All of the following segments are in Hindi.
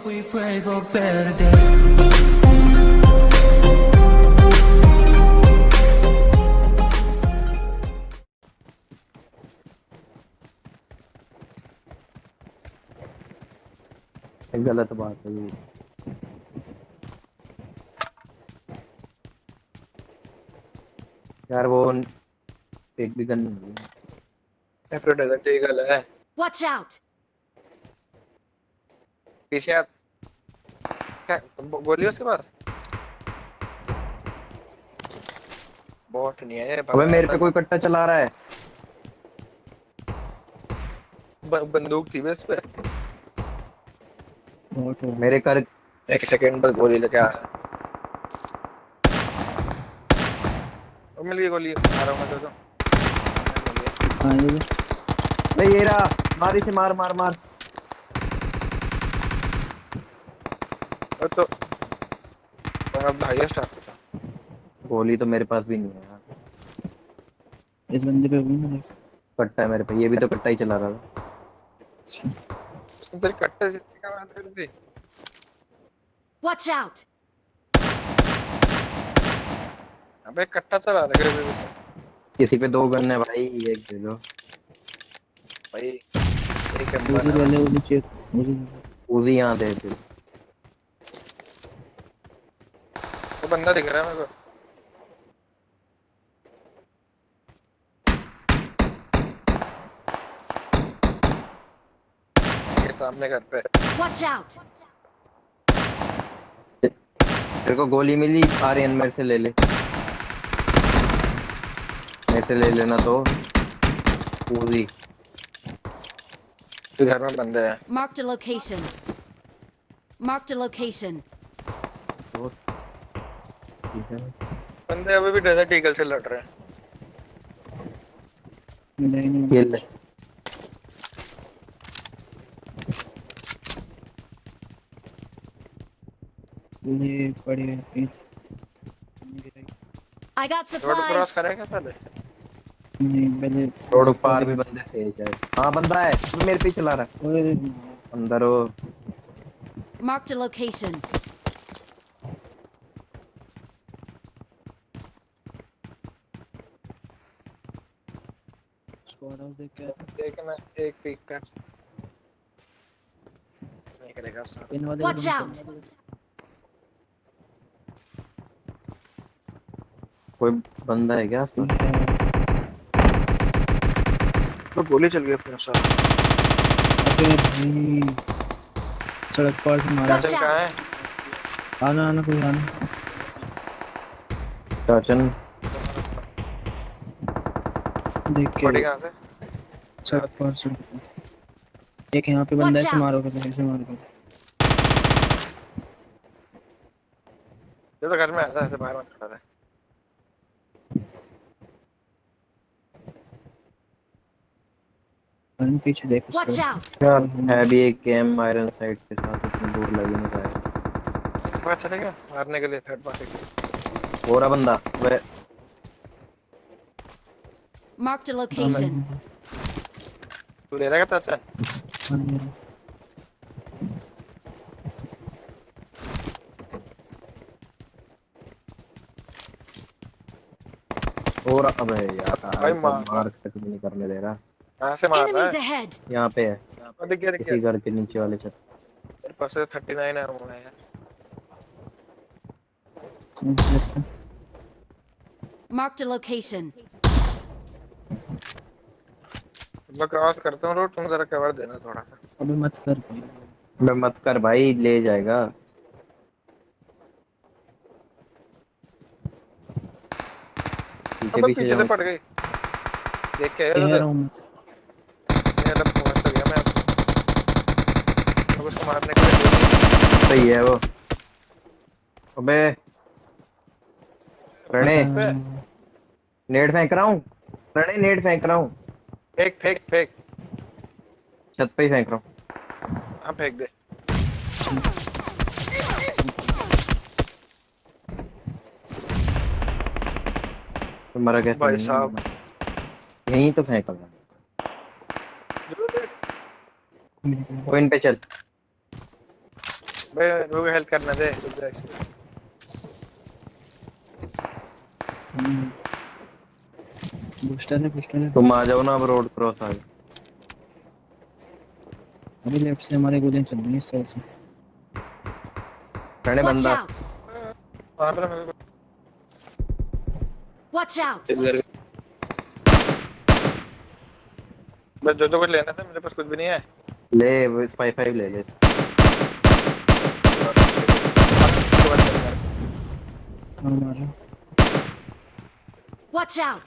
We pray for better days. गलत बात है ये। यार वो एक भी गन नहीं है। फिर डेजर्ट ईगल है। Watch out! पीछे आ। क्या गोली उसके पास? बॉट नहीं है ये। अबे मेरे पे कोई कट्टा चला रहा है। बंदूक थी बस पे। मेरे कर एक सेकंड बस गोली लेके आ। वो मिल गई गोली। आ रहा हूँ मैं तो। नहीं ये रहा। मार इसे, मार मार मार। तो अब हाईएस्ट आता था। गोली तो मेरे पास भी नहीं है यार। इस बंदे पे हुई ना। कट्टा है मेरे पे, ये भी तो कट्टा ही चला रहा था। उसने तेरी कट्टे से क्या बात कर दी? Watch out! अबे कट्टा चला रहा है। किसी पे 2 गन है भाई, एक दे दो भाई एक उधर वाले वाली चेक उसी यहाँ दे दे। वो बंदा दिख रहा है मेरे को। ये सामने घर पे। Watch out! तेरे को गोली मिली आर्यन, मेरे से ले ले। मेरे से ले लेना तो पूरी। घर में बंदे हैं। Marked a location. Marked a location. बंदे अभी भी डेजर्ट ईगल से लड़ रहे हैं। नहीं खेल ले। ये पड़े हैं। I got road cross supplies. करेगा पहले। नहीं पहले रोड पार भी बंदे थे शायद। हाँ बंदा है, वो मेरे पे चला रहा है। अंदर हो। Marked a location. Squad house देख के देखना एक पिक कर। नहीं करेगा साथ। इन वाले Watch out! कोई बंदा है क्या आसपास? तो गोली चल गई अपने साथ। अबे भाई सड़क पार से मारा। Watch कहाँ है? out! आना आना कोई आना। चाचन देख के बड़ी कहाँ से? सड़क पार से। एक यहाँ पे बंदा Watch ऐसे out! मारोगे तो ऐसे मारोगे। ये तो घर में ऐसा ऐसे बाहर मत खड़ा रहे। और पीछे देख Watch उसके। out! यार है भी एक गेम आयरन साइड के साथ, इतनी दूर लगी नहीं पाया। पता चलेगा मारने के लिए थर्ड पार्टी। और बंदा वे Marked a location. तू ले रहा क्या चाचा? और अबे यार भाई मार तक भी नहीं करने दे रहा। कहाँ से मार रहा Enemies है? ahead. यहाँ पे है, दिख गया दिख इसी गया। घर के नीचे वाले छत। मेरे पास 39 है वो है यार। Marked a location. मैं क्रॉस करता हूँ रोड, तुम जरा कवर देना थोड़ा सा। अबे मत कर। मैं मत कर भाई, ले जाएगा। पीछे अब पीछे पीछे से जाओ। पड़ गई। देख के कह आया रहा हूँ मत। मैं अब पहुंच तो गया मैं अब उसको मारने के लिए। सही है वो। अबे प्रणय नेट फेंक रहा हूँ। प्रणय नेट फेंक रहा हूँ। फेंक फेंक फेंक। छत पे ही फेंक रहा हूँ। हाँ फेंक दे। तो मरा कैसे भाई नहीं है? साहब यहीं तो फेंक रहा। वो इन पे चल। भाई रुक, हेल्प करना दे, रुक जा। बूस्टर है। तुम आ जाओ ना, अब रोड क्रॉस आ जाओ। अभी लेफ्ट से हमारे गोलियां चल रही हैं इस साइड से। कहने Watch बंदा out! मार रहा मेरे को Watch out! इस घर। बस जो कुछ लेना था, मेरे पास कुछ भी नहीं है। ले, 5-5 ले ले। हाँ मारा। Watch out!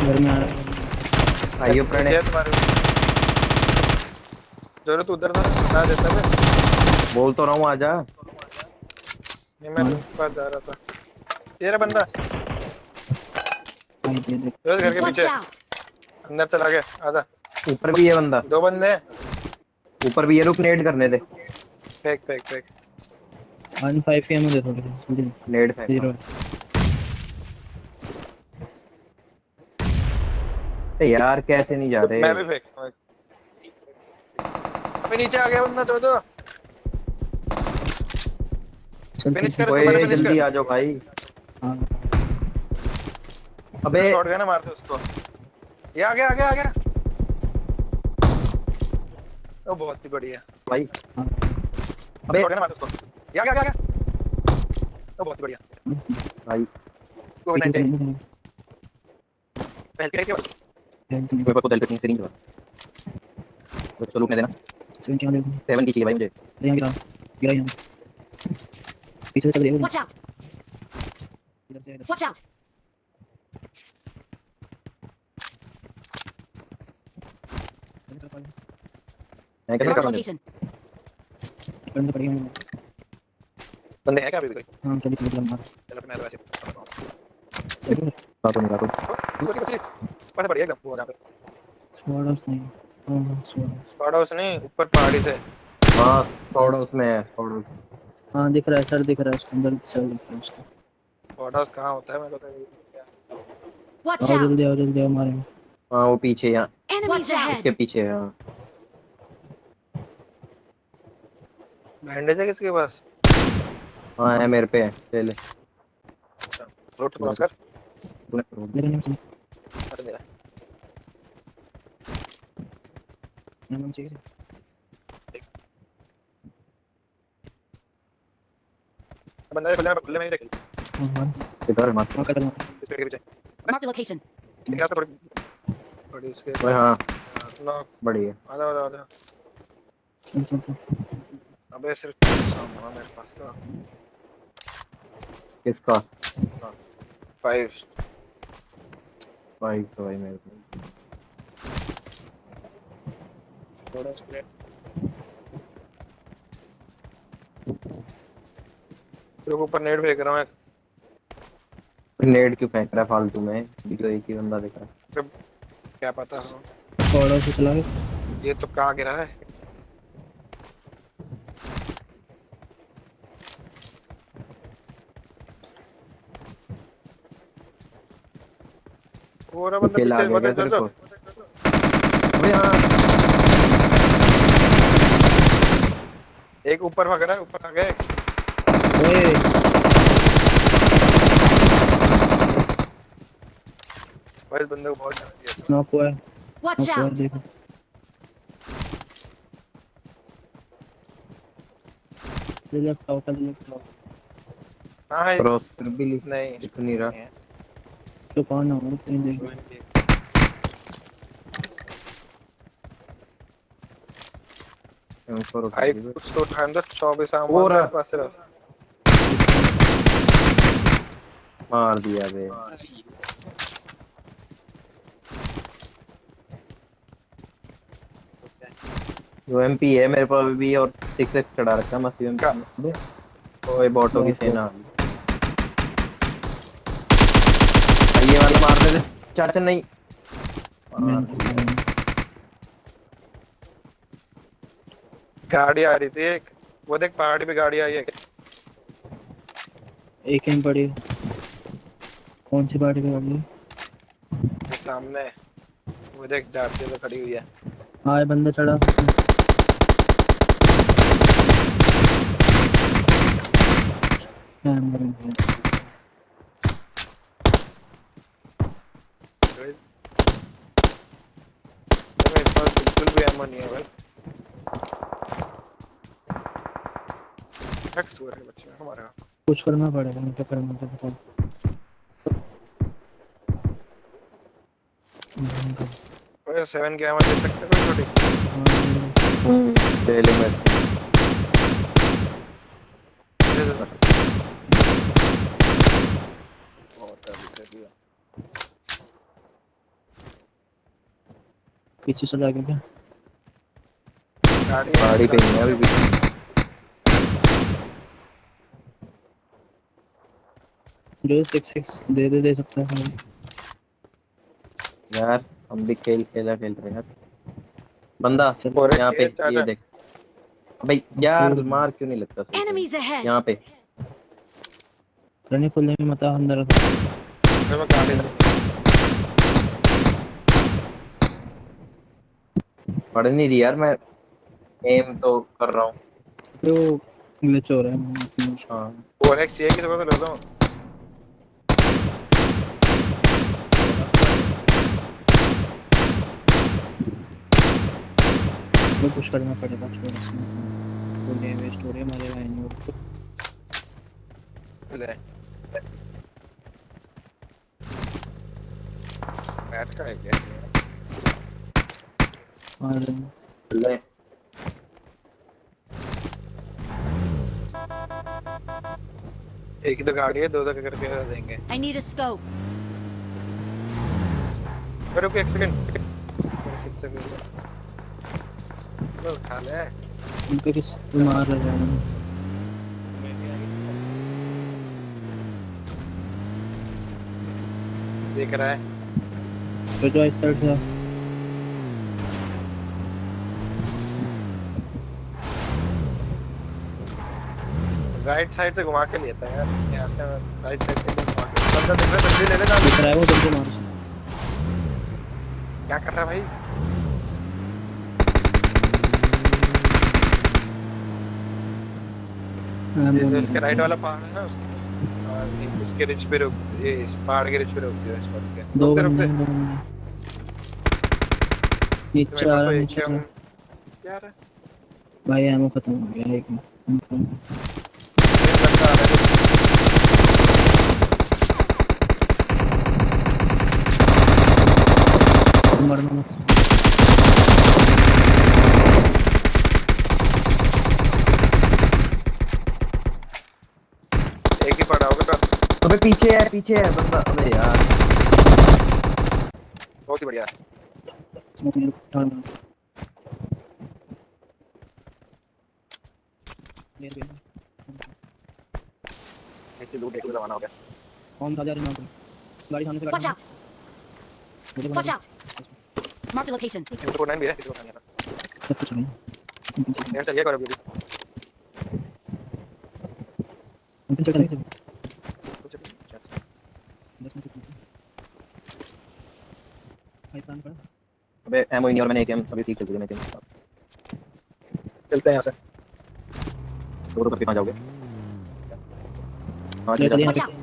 घर में आ रहा है। आइयो प्रणय, पीछे है तुम्हारे। जरूरत उधर था ना, बता देता मैं। बोल तो रहा हूँ आजा। नहीं, मैं तुमके पास जा रहा था। ये रहा बंदा, हाँ, ये देख। जो घर के Watch पीछे out! अंदर चला गया। आजा, ऊपर भी है बंदा, 2 बंदे हैं। ऊपर भी है। रुक, नेड करने दे। फेंक फेंक फेंक। 1-5 के एमो दे थोड़े जल्दी। नेड फेंक। 0 यार कैसे नहीं जा रहे। मैं भी फेंक। अभी नीचे आ गया बंदा। दो चल फिनिश चल कर, ओए तुम्हारे फिनिश जल्दी कर। आ जाओ भाई। हाँ अबे शॉट गया ना, मार दे उसको। ये आ गया। ओ बहुत ही बढ़िया। भाई, हाँ अबे शॉट गया ना, मार दे उसको। ये आ गया। ओ बहुत ही बढ़िया। भाई, कोविड पीछे 19 से पहले के बस। मेरे को दिल से नहीं हुआ। तो चलो रुकने देना। 7 क्या दे 7 की चाहिए भाई मुझे। यहाँ गिरा यहाँ पीछे से चल रही है Watch out! इधर से इधर Watch out! चल पा मैं कैसे Marked a करूँगा? location. करने पड़ेगा मुझे बंदे हैं क्या अभी भी कोई? हाँ चल चल मार चलो फिर मैं तो वैसे बात नहीं बात। कुछ पर बढ़िया एकदम वो जहाँ पे स्वाडस नहीं हाँ स्वाडस स्क्वाड हाउस नहीं, ऊपर पहाड़ी से। हाँ, थोड़ा उसमें है थोड़ा। हाँ दिख रहा है सर दिख रहा है उसके अंदर सर दिख रहा है उसका स्क्वाड हाउस कहाँ होता है मेरे को तो Watch आओ out! जल्दी आओ मारेंगे हाँ वो पीछे यहाँ, Enemies इसके ahead! पीछे है। हाँ बैंडेज है किसके पास? हाँ है मेरे पे है, ले ले। रोड क्रॉस कर। मेरे नाम से अरे मेरा नाम चाहिए बंदा है खुले में ही रख। हाँ हाँ इधर है मत। हाँ कर इस पेड़ के पीछे Marked a location. क्या तो थोड़ी थोड़ी इसके ओए हाँ, नॉक। बढ़िया। आजा। चल अबे सिर्फ सामान मेरे पास था। किसका? 5 भाई तो भाई मेरे को थोड़ा स्प्रे। तेरे को ऊपर नेट फेंक रहा हूँ मैं। नेड क्यों फेंक रहा है फालतू में? जो एक ही बंदा दिख रहा है। क्या पता हो स्वाडस से चला गया ये तो कहाँ गिरा है। वो रहा बंदा अकेला आ पीछे। गया क्या बंदा तेरे जो को? अबे हाँ, एक ऊपर भाग रहा है, ऊपर आ गया एक। ओए भाई इस बंदे को बहुत डर दिया। नॉक हुआ है Watch नॉक हुआ है out! देखो लेफ्ट आउट हाँ है। क्रॉस कर भी ली, नहीं दिख नहीं रहा। है। तो कौन है वो कहीं देख ऊपर उठा भाई दी। कुछ तो उठाए अंदर 24 और सामान मेरे पास सिर्फ। मार दिया बे। यूएमपी है मेरे पास भी, और 6x चढ़ा रखा है मस्त यूएमपी। ओए बॉटो की सेना आ गई। ये वाला मारने दे चाचा। नहीं गाड़ी आ रही थी एक। वो देख पहाड़ी पे गाड़ी आई है। एक एम पड़ी कौन सी पार्टी पे गाड़ी है ये सामने वो देख जाती है तो खड़ी हुई है। हाँ बंदा चढ़ा मेरे पास बिल्कुल भी एमो नहीं है भाई। एक्स हुआ है बच्चे हमारा। कुछ करना पड़ेगा उनको करना तो बताओ ओए 7 के एमो दे सकते हो कोई छोटी? ले ले मैं दे दे। और कर दिया। पीछे चला गया क्या गाड़ी पे नहीं है अभी भी। जो 6 दे सकता है यार हम भी खेल रहे हैं यार। बंदा और यहाँ पे, एक ये चाचा देख। भाई यार मार क्यों नहीं लगता सही से? Enemies ahead! यहाँ पे रहने खुलने में मत आ, अंदर मैं गाड़ी पढ़ नहीं रही यार, मैं एम तो कर रहा हूँ। तो ग्लिच हो रहा है हाँ और एक चाहिए किसी को तो ले दो। वो कुछ करना पड़ेगा थोड़ा सा वो डे वेस्ट हो रही है मरेगा ही नहीं वो ले बैठ का है क्या? और ले। एक ही तो गाड़ी है, दो करके देंगे। I need a scope. रुको एक सेकंड। लो उठा ले। उनके किस मार रहा है देख रहा है तो जो इस साइड से राइट साइड से घुमा के लेता है यार, यहाँ से राइट साइड से घुमा के बंदा दिख रहा है, जल्दी ले ले दिख जा। रहा है वो जल्दी मार क्या कर रहा है भाई? ये इसके राइट वाला पहाड़ है ना उसके, और इसके रिच पे रुक, ये इस पहाड़ के रिच पे रुक दिया इस पर के दो रुक बंदे दे। हैं, दो बंदे तो नीचे मेरे आ पास रहा तो है एक नीचे है से यार, भाई एमो खत्म हो गया एक ये बंदा आ रहा है। मरना मत एक ही पड़ा होगा तो अबे पीछे है बंदा। अबे यार बहुत ही बढ़िया। ऐसे लूट एक जमाना हो गया। कौन था जा रहा है गाड़ी सामने से Watch out! Watch out! Mark the location. इनको तो 9 भी है, किसी को खाने का। सब कुछ नहीं यार चलिए करो अभी। उनके चढ़ नहीं कुछ नहीं। 10 मिनट भाई काम कर अबे एमो ही नहीं, और मैंने एक एम अभी ठीक कर दिया। मैं चलते हैं यहाँ से। दो करके कहाँ जाओगे? हाँ चलिए चल Watch जा। out!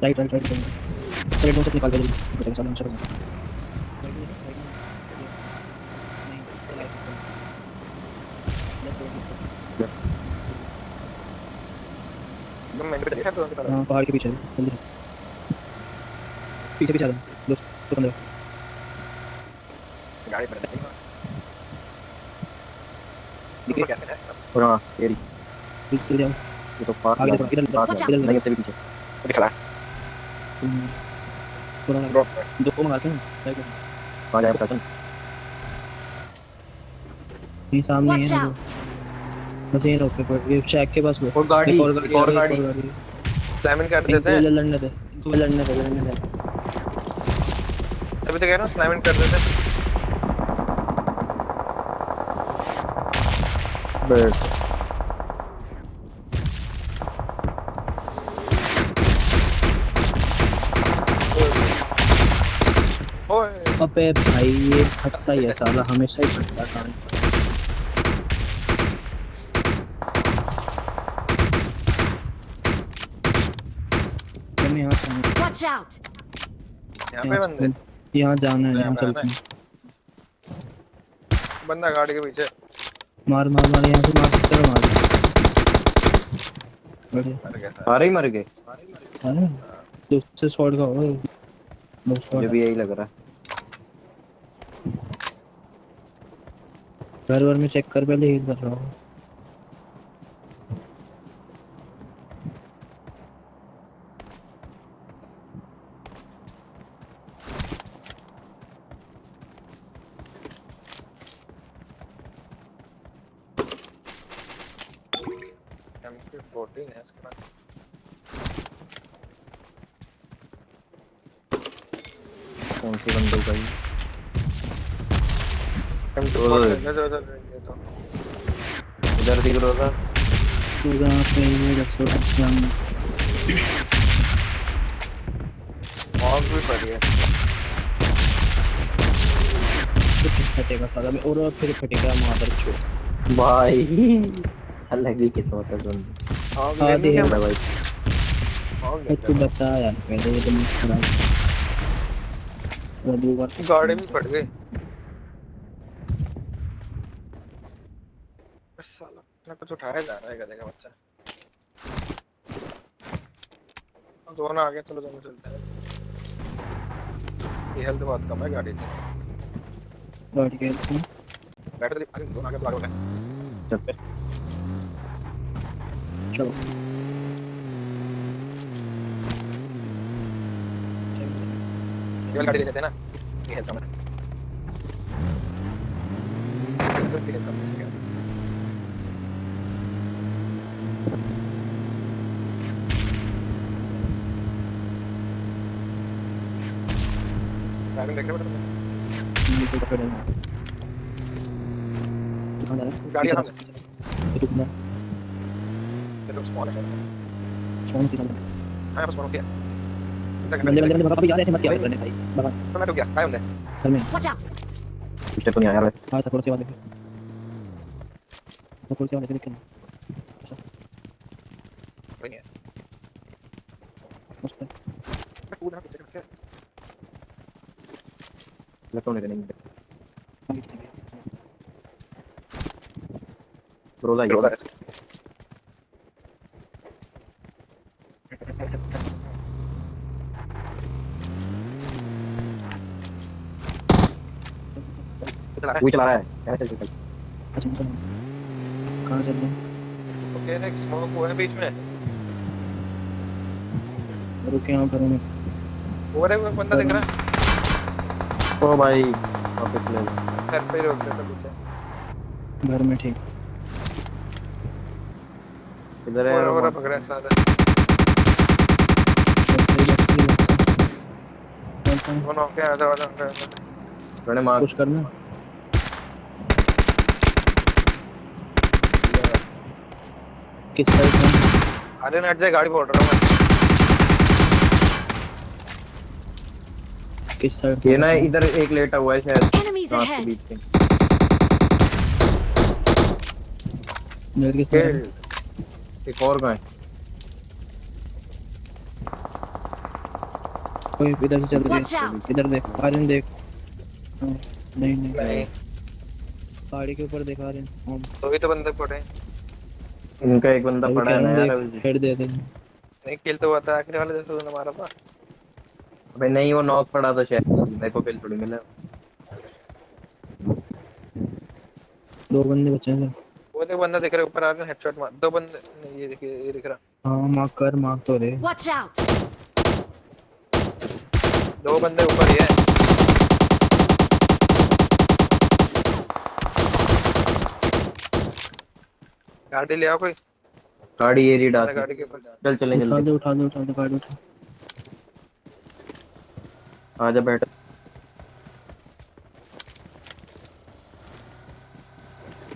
राइट चलिए दोनों से निकाल दे चलो चलो तुम मैंने पे देखा तो उनके साथ हाँ पहाड़ के पीछे जल्दी पीछे आ जाओ दोस्त तो बंदे गाड़ी पर नहीं। दिखे कैसे है? और हाँ तेरी चल जाओ ये तो पास आगे है, देखो, इधर पास है। इधर नहीं, इससे भी पीछे। दिख रहा है। थोड़ा ड्रॉप दो को मारते हैं राइट कहाँ जाए प्रकाशन? ये सामने Watch है ना out! बस यहीं रोक के पड़ ये चेक के पास वो और गाड़ी, एक और एक और गाड़ी गाड़ी। स्लैमिंग कर इनको देते हैं। लड़ने दे लड़ने दे अभी तो कह रहा हूँ स्लैमिंग कर देते हैं। बस ओए अबे अबे भाई ये फटता ही है साला, हमेशा ही फटता काम। हमें यहाँ जाना Watch out! यहाँ है, पे बंदे, यहाँ जाना है, यहाँ यहाँ पे आना चलते हैं। है बंदा गाड़ी के पीछे। मार मार मार, यहाँ से मार सकते हो, मार। बढ़िया। मर गया था। सारे ही मर गए। अरे दूसरे शॉट का हो, दो मुझे शॉट है। भी यही लग रहा है। घर वर में चेक कर, पहले हील कर रहा हूँ। MP14 है इसके पास। कौन सी बंदूक है ये? MP14 ले दो ये तो। इधर दिख रहा था। तो जहाँ पे ये रखो हम मॉब भी पड़ी है। फटेगा साला में, और फिर फटेगा मादर चोद। भाई अलग ही किस्मत है तुम। मॉब हाँ, लेने दे क्या है भाई। मॉब एक तो बचा यार, पहले ये तो मुझे खराब। वो दो बार गाड़ी भी पड़ गई। बस साला अपना कुछ उठाया जा रहा है गधे का बच्चा। दोनों आगे, चलो दोनों चलते हैं। ये हेल्थ बहुत कम है गाड़ी की। लौट गए थे। बैटरी आगे, दोनों आगे भागो। चल पे। चलो ये गाड़ी ले लेते हैं ना। ये हेल्थ कम है। इसकी हेल्थ कम है, इसकी हेल्थ। ड्राइविंग देख रहे हो मुझे तो पकड़ेगा। कहाँ जा रहा है? गाड़ी कहाँ है? ये रुकना, ये तो स्पॉन है। कौन सी गाड़ी? हां बस स्पॉन हो गया। बंदे बंदे बंदे भगा, अभी यार ऐसे मत किया करने भाई, भगा। तो मैं रुक गया। काय होंगे? घर में Watch out! पीछे तो नहीं आया यार। हाँ, थोड़ा सेवा देखे, थोड़ा सेवा देखे, देखे कोई नहीं है। मस्त है। मैं कूद रहा हूं पीछे। लगता नहीं नहीं। हम दिखते हैं। रोला रोला ही। है। कोई चला रहा है। क्या चल चल। अच्छा निकल, कहाँ चल रहे हैं? ओके नेक्स्ट स्मोक वो है बीच में। रुके यहाँ घरों में। वो देखो एक बंदा दिख रहा है। ओ भाई वापस ले लो। घर पे ही रोक देता पीछे। घर में ठीक। इधर है और पकड़ रहा है सारा। वो नॉक है, आधा वाला है। मैंने मार पुश करना। किस साइड में? अरे नेट से गाड़ी फोड़ रहा हूं मैं। किस साइड? ये ना इधर एक लेटा हुआ है शायद। Enemies रात के ahead! बीच में। नेट किस खेल। साइड? एक और कहाँ है? कोई इधर से चल Watch रही out! है, इधर देख, आर्यन देख। हाँ, नहीं नहीं, नहीं गाड़ी के ऊपर दिखा रहे हैं। हाँ, तो भी तो बंदे पड़े हैं। इनका एक बंदा अभी पड़ा कह है ना रहा हूँ, यार देख अभी। हेड दे दे। नहीं किल तो हुआ था आखिरी वाले जैसे तूने मारा था। अबे नहीं वो नॉक पड़ा था शायद। मेरे को किल थोड़ी मिला। दो बंदे बचे हैं। वो देख बंदा दिख रहा है ऊपर आ रहा है, हेडशॉट मार। दो बंदे नहीं, ये देखिए ये दिख रहा। हाँ मार्क कर, मार्क तो रे। Watch out! दो बंदे ऊपर ही है। गाड़ी ले आओ कोई। गाड़ी एरी डाल। गाड़ी के ऊपर चल चलें उठा जल्दी। दे उठा दे उठा दे, गाड़ी उठा। आजा बैठ।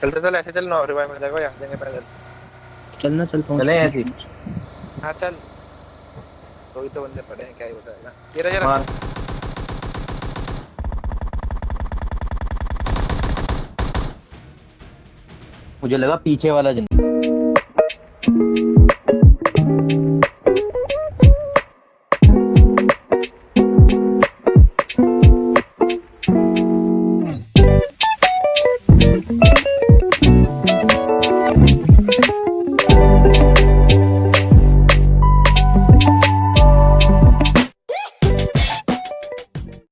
चलते चल, ऐसे चल ना रिवाइव मिल जाएगा। यहाँ देंगे पैदल। चलना, चल पहुंच। चले ऐसे। हाँ चल। दो ही तो बंदे पड़े हैं, क्या ही बताएगा। ये रहा मार। मुझे लगा पीछे वाला जंगल।